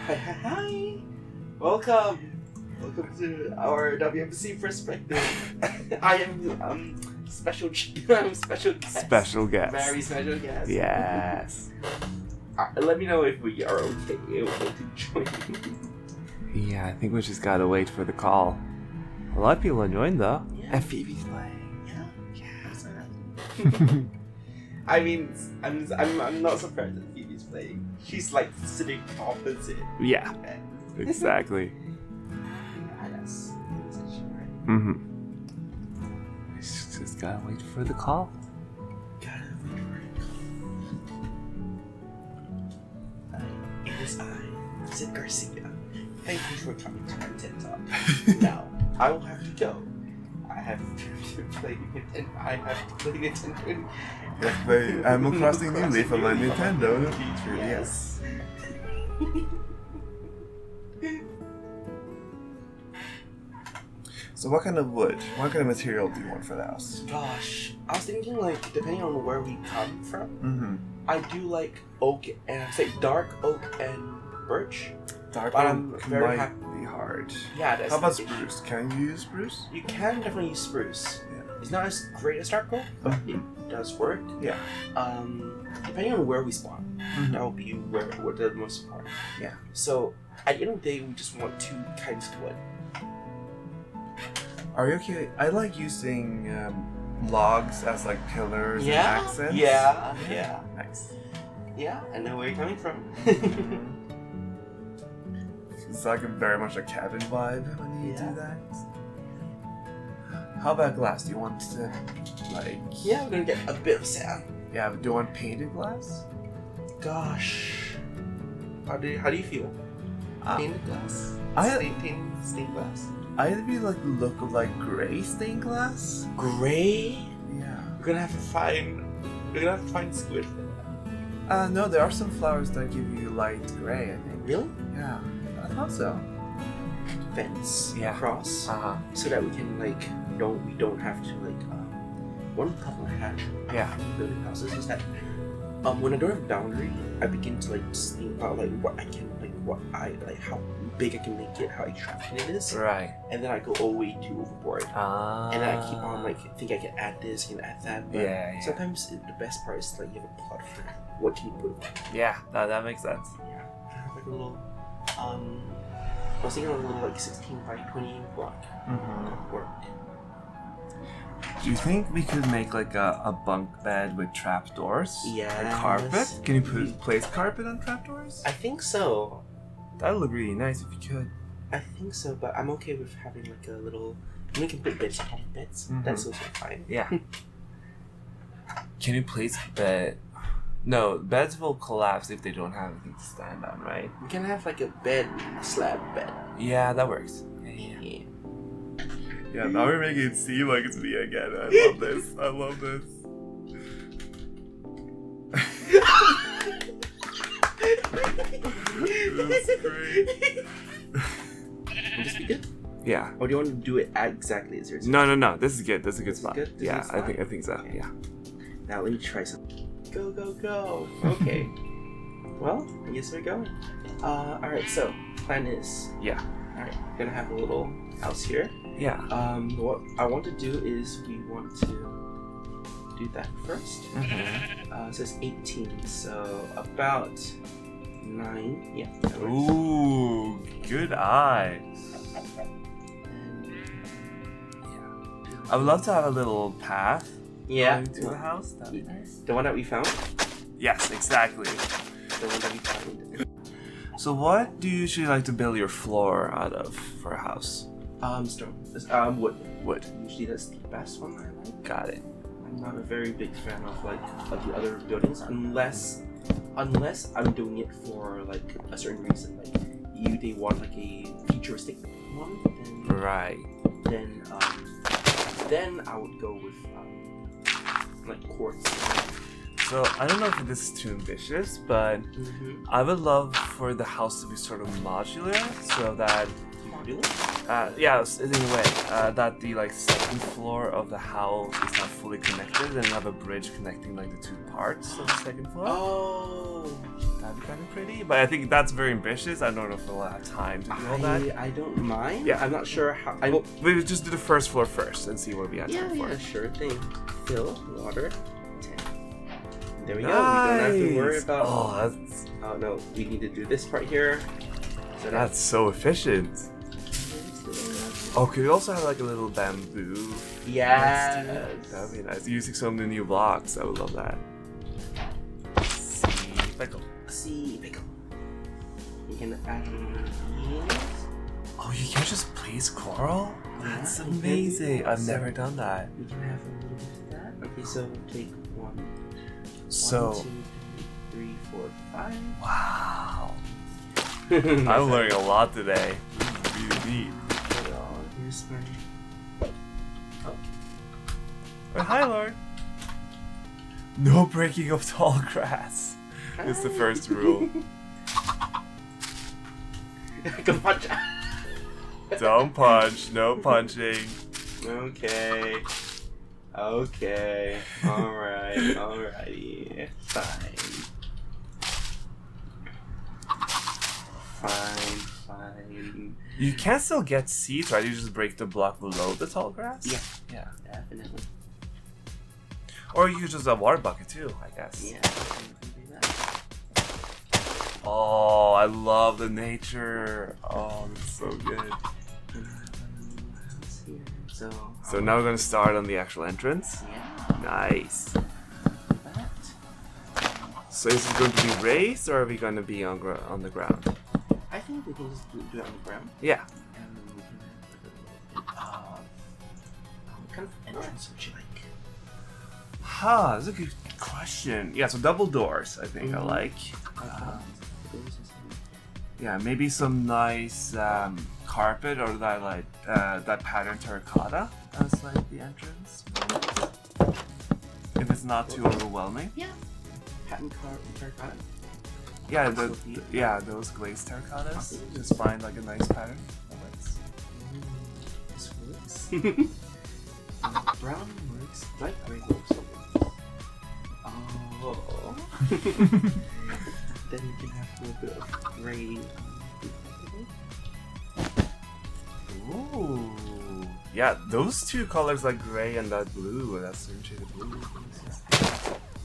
Hi. Welcome to our WMC perspective. I am special guest. Special guest. Very special guest. Yes. Let me know if we are okay to join. Yeah, I think we just gotta wait for the call. A lot of people are joined though. Yeah. And Phoebe's playing. Yeah. I mean, I'm not surprised that Phoebe's playing. She's like sitting opposite. Yeah. Exactly. Yes. Mm-hmm. We just gotta wait for the call. Gotta wait for it. It is I, Sid Garcia. Thank you for coming to my TED Talk. Now, I will have to go. I have to play Nintendo. I have to play Nintendo. Play Animal Crossing New Leaf on my Nintendo. Yes. So what kind of material do you want for the house? Gosh, I was thinking like depending on where we come from. Mm-hmm. I do like oak and say dark oak and birch. Dark But oak I'm very might be hard. Yeah, that's How about the thing. spruce? Can you use spruce? You can definitely use spruce. Yeah. It's not as great as dark oak, but it does work. Yeah. Depending on where we spawn, Mhm. that will be where the most important. Yeah. So at the end of the day, we just want two kinds of wood. Are you okay? I like using logs as like pillars and Yeah. accents. Yeah. Nice. Yeah. I know where you're coming from. It's like very much a cabin vibe when you Yeah. do that. How about glass? Do you want to like? Yeah, we're gonna get a bit of sound. Yeah. Do you want painted glass? Gosh, how do you feel? Painted glass. Stained glass. I really like the look of like gray stained glass. Gray. Yeah. We're gonna have to find squid for that. No, there are some flowers that give you light gray, I think. Really? Yeah, I thought so. Fence Yeah. so that we can like we don't have to like one problem I had Yeah. building houses is that when I don't have a boundary, I begin to like just think about like how big I can make it, how attractive it is, Right. and then I go all way too overboard. And then I keep on like think I can add this, can add that. But Yeah. sometimes the best part is like you have a plot for what can you put. Yeah. That makes sense. Yeah, I have like a little. I was thinking of a little like 16 by 20 block. Mm-hmm. Work. Do you think we could make like a bunk bed with trapdoors? Yes. A carpet? Can you place carpet on trapdoors? I think so. That would look really nice if you could. I think so, but I'm okay with having like a little. We can put beds on beds. Mhm. That's also fine. Yeah. Can you place bed? No, beds will collapse if they don't have anything to stand on, right? We can have like a bed, a slab bed. Yeah, that works. Yeah. Yeah, now we're making it seem like it's me again. I love this. I love this. This is great. Will this be good? Yeah. Or do you want to do it exactly as yours? No. This is good. This is a good spot. good? This is Yeah, a good I think so. Okay. Yeah. Now let me try something. Go. Okay. Well, I guess we're going. Alright, so plan is Yeah. alright, we're gonna have a little house here. Yeah. What I want to do is we want to do that first. Mm-hmm. It says 18, so about 9. Yeah. That works. Ooh, good eye. I would love to have a little path Yeah. going to the house. That'd be nice. The one that we found. Yes, exactly. The one that we found. So what do you usually like to build your floor out of for a house? Stone. Wood. Wood. Usually that's the best one I like. Got it. I'm not a very big fan of the other buildings unless I'm doing it for like a certain reason. Like they want like a futuristic one. Right. Then I would go with like quartz. So I don't know if this is too ambitious, but I would love for the house to be sort of modular, so that Modular? in a way that the like second floor of the house is not fully connected, and you have a bridge connecting like the two parts of the second floor. Oh, That'd be kind of pretty. But I think that's very ambitious. I don't know if we'll have time to do all that. I don't mind. Yeah. I'm not sure how. Well, maybe just do the first floor first and see what we have time for. Yeah, sure thing. Fill, water, 10. There we go. Nice. We don't have to worry about. Oh, that's Oh no, we need to do this part here. So that's so efficient. Oh, could we also have like a little bamboo? Yes. That would be nice. Using some of the new blocks, I would love that. See, pickle. See, pickle. You can add these. Oh, you can just place coral? That's Yeah, you can do amazing. that. I've never done that. We can have a little bit of that. Okay, so take one. So, 1, 2, 3, 4, 5. wow. I'm learning a lot today. Really neat. Here's my. Oh, hi, Lord. No breaking of tall grass. It's the first rule. Go punch. Don't punch. No punching. Okay. Okay. Alright. Alrighty. Fine. Fine. You can still get seeds, right? You just break the block below the tall grass? Yeah. Yeah. Definitely. Or you use a water bucket too, I guess. Yeah. I can do that. Oh, I love the nature. Oh, that's so good. And I have a little house here. So now we're gonna start on the actual entrance. Yeah. Nice. That. So is it going to be raised or are we going to be on the ground? I think we can just do it on the ground. Yeah. And then we can have like a little bit of what kind of entrance would you like? Huh, that's a good question. Yeah, so double doors, I think I like. Yeah, maybe some nice carpet or that pattern terracotta as like the entrance. If it's not too overwhelming. Yeah. Patent terracotta. Yeah, those glazed terracottas. Just find like a nice pattern that works. This works. Brown works. Light gray works. Oh. Then you can have a little bit of gray. Ooh. Yeah, those two colors like gray and that blue. That's certain shade of blue.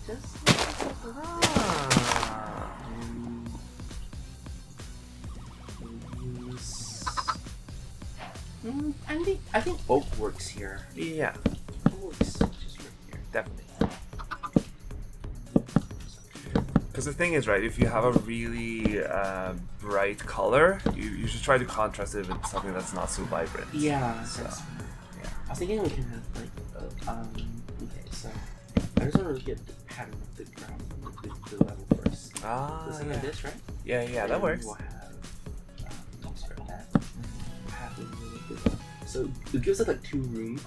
Just Ah. I think oak works here. Yeah, Oak works just right here. definitely. Because the thing is, right, if you have a really bright color, you should try to contrast it with something that's not so vibrant. Yeah, So, that's right. yeah. I was thinking we can have like okay, so I just want to look at the pattern of the ground, the level first. Ah, Something like this, right? yeah, that And works. We'll have start that. We'll have a little bit. So it gives us like 2 rooms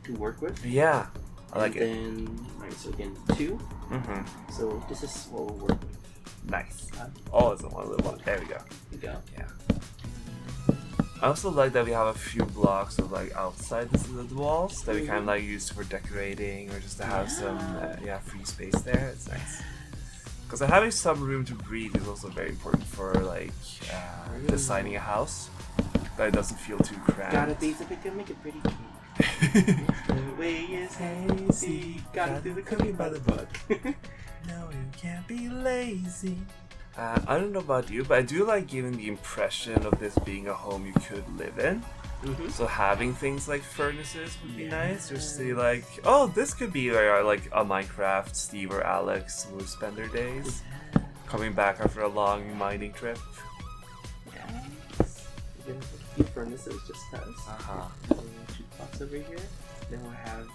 to work with. Yeah, I like and it. then, right, so again 2. Mm-hmm. So this is what we'll work with. Nice. Oh, it's a one little one. There we go. There we go. Yeah. I also like that we have a few blocks of like outside the walls that we kind of like use for decorating or just to have some free space there. It's nice. Because having some room to breathe is also very important for like designing a house, that it doesn't feel too cramped. Gotta be the big make it pretty. The way is hazy. Gotta do the cooking by the book. No, you can't be lazy. I don't know about you, but I do like giving the impression of this being a home you could live in. Mm-hmm. So having things like furnaces would be nice. Just see like, oh, this could be like a Minecraft Steve or Alex would spend their days. Coming back after a long mining trip. Yes. We're gonna put a few furnaces just us. Uh-huh. We'll shoot box over here. Then we'll have.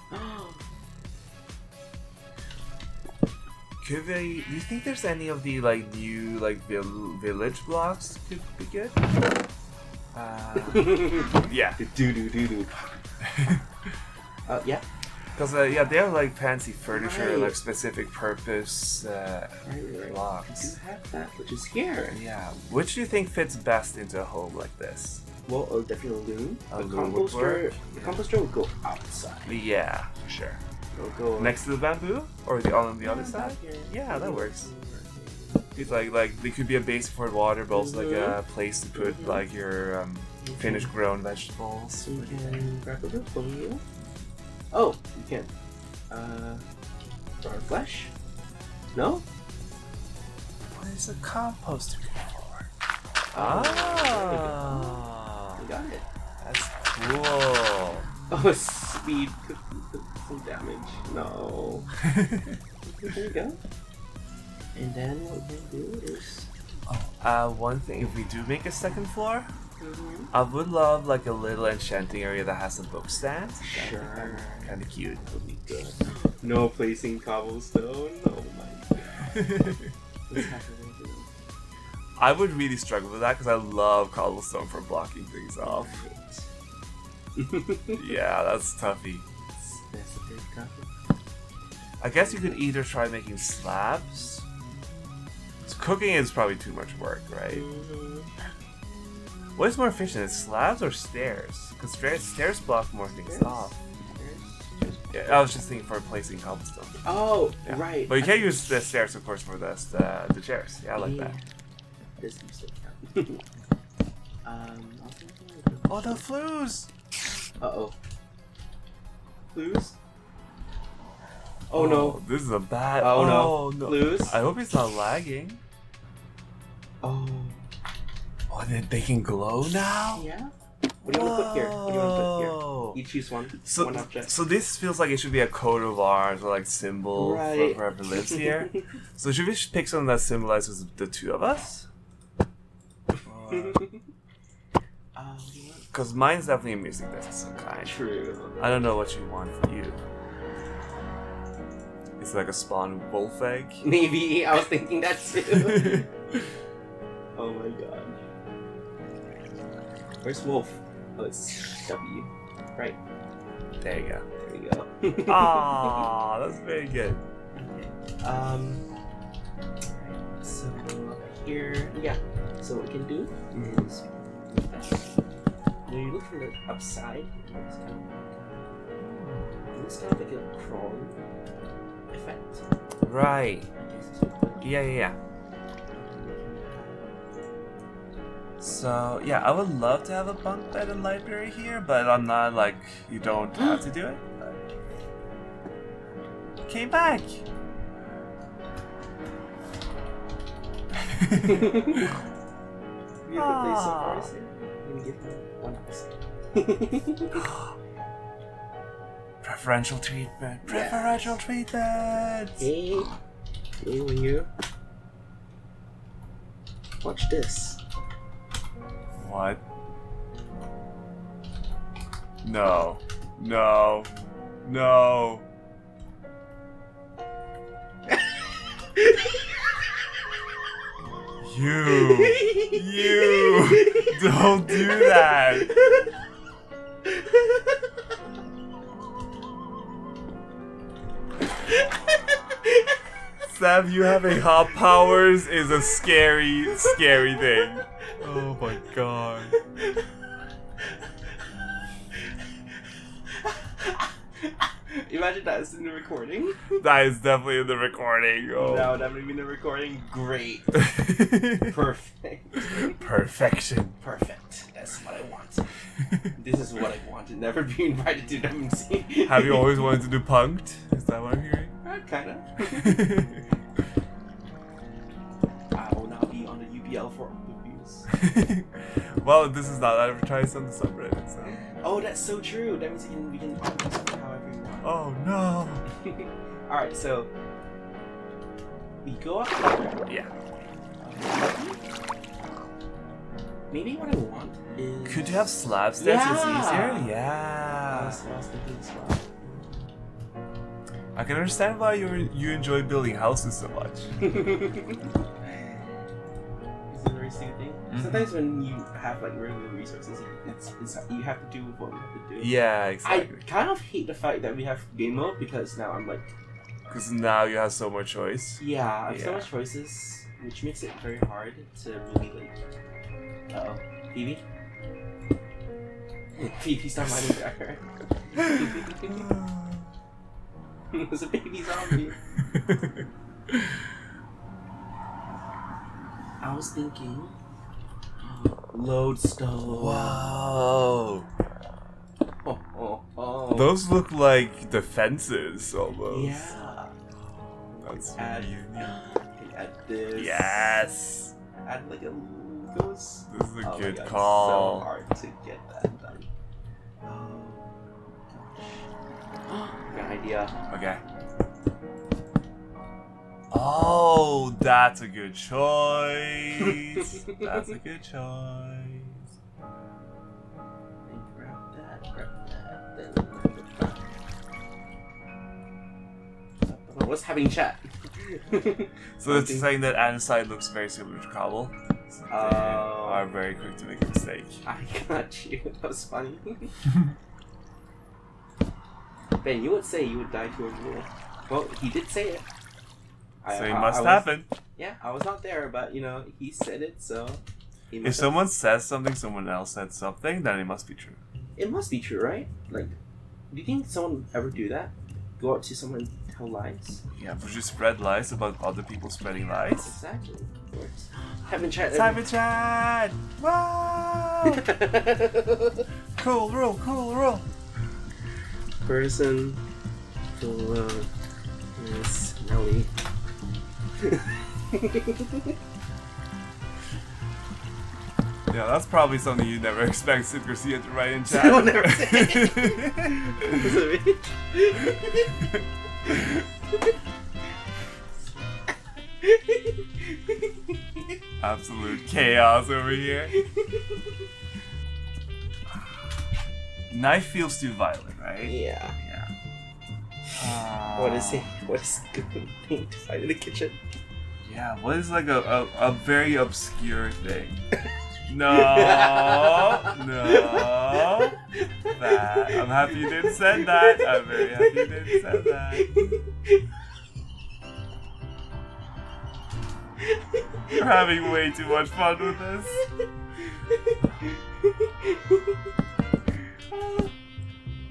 Do you think there's any of the like new like village blocks could be good? Yeah. Do. Yeah. Because they have like fancy furniture, Right. like specific purpose Right. blocks. We do have that, which is here. Yeah. Which do you think fits best into a home like this? Well, definitely a loom. A The loom would work, The yeah. composter will go outside. Yeah, for sure. It'll go Next to the bamboo, or on the other Yeah, side? back here. Yeah, that works. It's like they could be a base for water, but also like a place to put like your finished grown vegetables. So you can grab a little from you. Oh, you can. Grow flesh? No? What is a composter for? Ah, Ah, you got it. that's cool. Oh, speed could some damage. No. There you go. And then what we can do is. One thing, if we do make a second floor, I would love like a little enchanting area that has a book stand. Sure. Kind of cute. That would be good. No placing cobblestone. Oh my god. What's happening here? I would really struggle with that because I love cobblestone for blocking things off. Yeah, that's toughy. That's a big copy. I guess you could either try making slabs. So cooking is probably too much work, right? What is more efficient, is slabs or stairs? Because stairs block more things off. Yeah, I was just thinking for placing cobblestone. Oh, Yeah. right. But you can use the stairs, of course, for the chairs. Yeah, I like that. This used to count. Oh, the flues! Uh-oh. Flues? Oh no. This is a bad. Oh no. no. Flues? I hope it's not lagging. Oh. Oh, they can glow now? Yeah? What do you want to put here? What do you want to put here? You choose one object. So this feels like it should be a coat of arms or like symbol Right. for whoever lives here. So should we just pick something that symbolizes the two of us? Because mine's definitely a music business of some kind. True. I don't know what you want for you. It's like a spawn wolf egg. Maybe. I was thinking that too. Oh my god. Where's Wolf? Oh, it's W. Right. There you go. There you go. Ah, that's very good. So here, yeah. So what we can do is when you look from the upside, it looks kind of like a crawling effect. Right. Yeah. So, yeah, I would love to have a bunk bed and library here, but I'm not like, you don't have to do it. But... Came back! Beautiful place so far, is it? Let me give her 1%. Preferential treatment. Preferential treatment! Hey, when you watch this. What? No. No. No. You don't do that. Sam, you having hot powers is a scary, scary thing. Oh my god. Imagine that's in the recording. That is definitely in the recording. Oh. That would definitely be in the recording. Great. Perfect. Perfection. Perfect. That's what I want. This is what I want. Never be invited to WMC. Have you always wanted to do punked? Is that what I'm hearing? Kinda. I will not be on the UBL for reviews. Well, this is not advertised on the subreddit, so. Oh, that's so true. That means we can do something however we want. Oh no. Alright, so we go up here. Yeah. Maybe what I want is. Could you have slab stairs? It's easier? I Yeah. was thinking as well. I can understand why you enjoy building houses so much. It's a very soothing. Sometimes when you have like regular resources, it's you have to do what we have to do. Yeah, exactly. I kind of hate the fact that we have game mode because now I'm like, Because now you have so much choice. yeah, I have so Yeah. much choices, which makes it very hard to really like. Uh oh, Phoebe. Phoebe's not minding back. There's a baby zombie. I was thinking lodestone. Whoa. Oh. Those look like defenses almost. Yeah. That's Add, really neat. add this. Yes. Add like a goes. This is a Oh my good God, call. So hard to get that done. Oh gosh. Got an idea. Okay. Oh, that's a good choice. That's a good choice. And grab that, then what's having chat? So it's saying that Andesite looks very similar to Cobble. So they are very quick to make a mistake. I got you. That was funny. Ben, you would say you would die to a rule. Well, he did say it. So it must happen. Yeah, I was not there, but you know, he said it, so. If someone says something, someone else said something, then it must be true. It must be true, right? Like, do you think someone would ever do that? Go out to someone and tell lies? Yeah, would you spread lies about other people spreading lies? Exactly. Of course. Haven't chat. Time to chat! Wow! Cool rule! Person to is Nelly. Yeah, that's probably something you never expect Sid Garcia to write in chat. I'll never say it. Is it Absolute chaos over here. Knife feels too violent, right? Yeah. Yeah. What is it? What is good thing to find in the kitchen? Yeah, what is like a very obscure thing? No. That. I'm happy you didn't say that. I'm very happy you didn't say that. You're having way too much fun with this.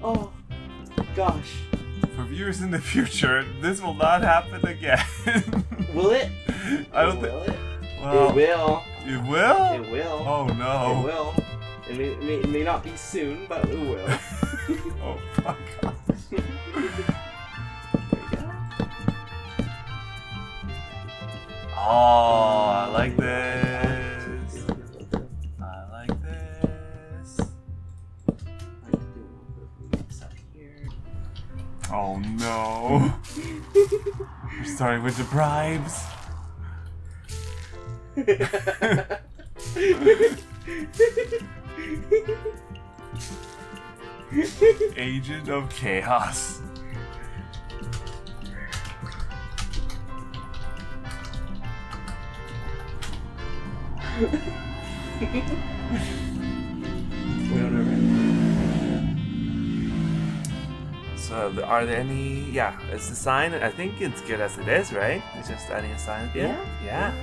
Oh, gosh. For viewers in the future, this will not happen again. Will it? I don't Will think. it? Well, It will. it will? It will. Oh It no. will. It may not be soon, but it will. Oh fuck off. There you go. Oh, I like this. I like this. Oh no. We're starting with the bribes. Agent of Chaos. So, are there any? Yeah, it's the sign. I think it's good as it is, right? It's just adding a sign at the end. Yeah.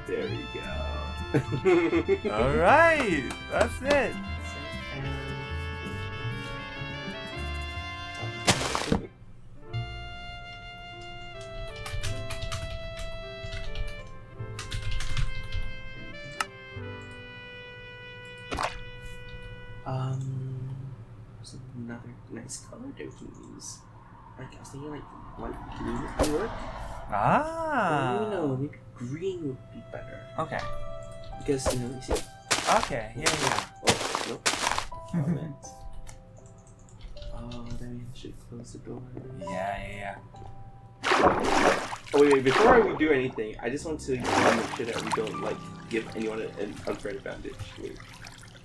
There you go. All right, that's it. There's another nice color to use. Like I was thinking, like light blue would work. Ah. Or, maybe green would be better. Okay. Because you see. Okay. Yeah. Oh nope. Then we should close the door. Yeah. Oh wait, before we do anything, I just want to make sure that we don't give anyone an unfair advantage. Wait.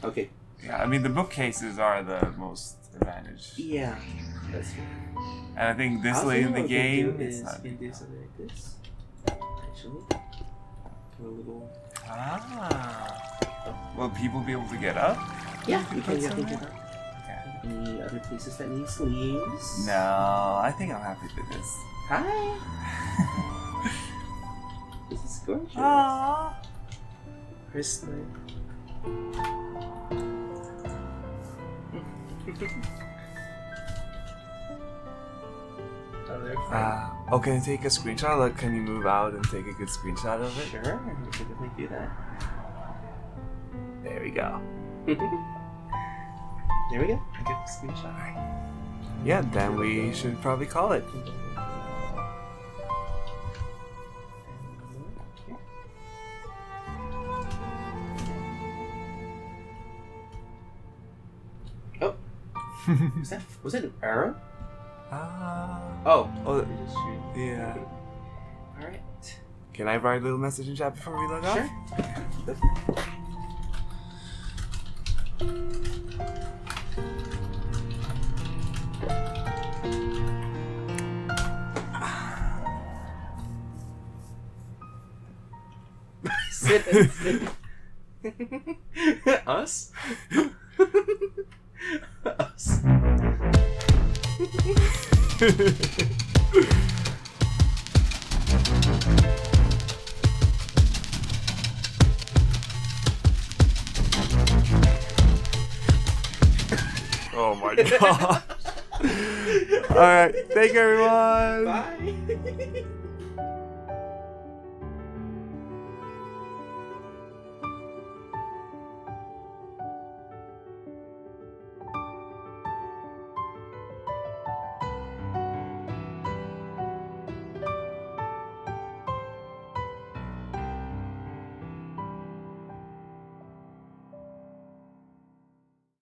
Okay. Yeah, I mean the bookcases are the most advantaged. Yeah, that's true. And I think this late in the game, it's not. We can do something like this. Actually, a little. Will people be able to get up? Yeah, we can get somewhere? up. Okay. Any other places that need sleeves? No, I think I'm happy with this. Hi. This is gorgeous. Aww. First night. other friend. Oh, can you take a screenshot? Like, can you move out and take a good screenshot of it? Sure, we can definitely do that. There we go. There we go. I get the screenshot. Yeah, then we should probably call it. Oh, was that an arrow? Oh, Oh, oh, we just shoot. yeah. All right. Can I write a little message in chat before we log off? Sure. Sit. Us? Us. Oh my god. Alright, thank you everyone. Bye.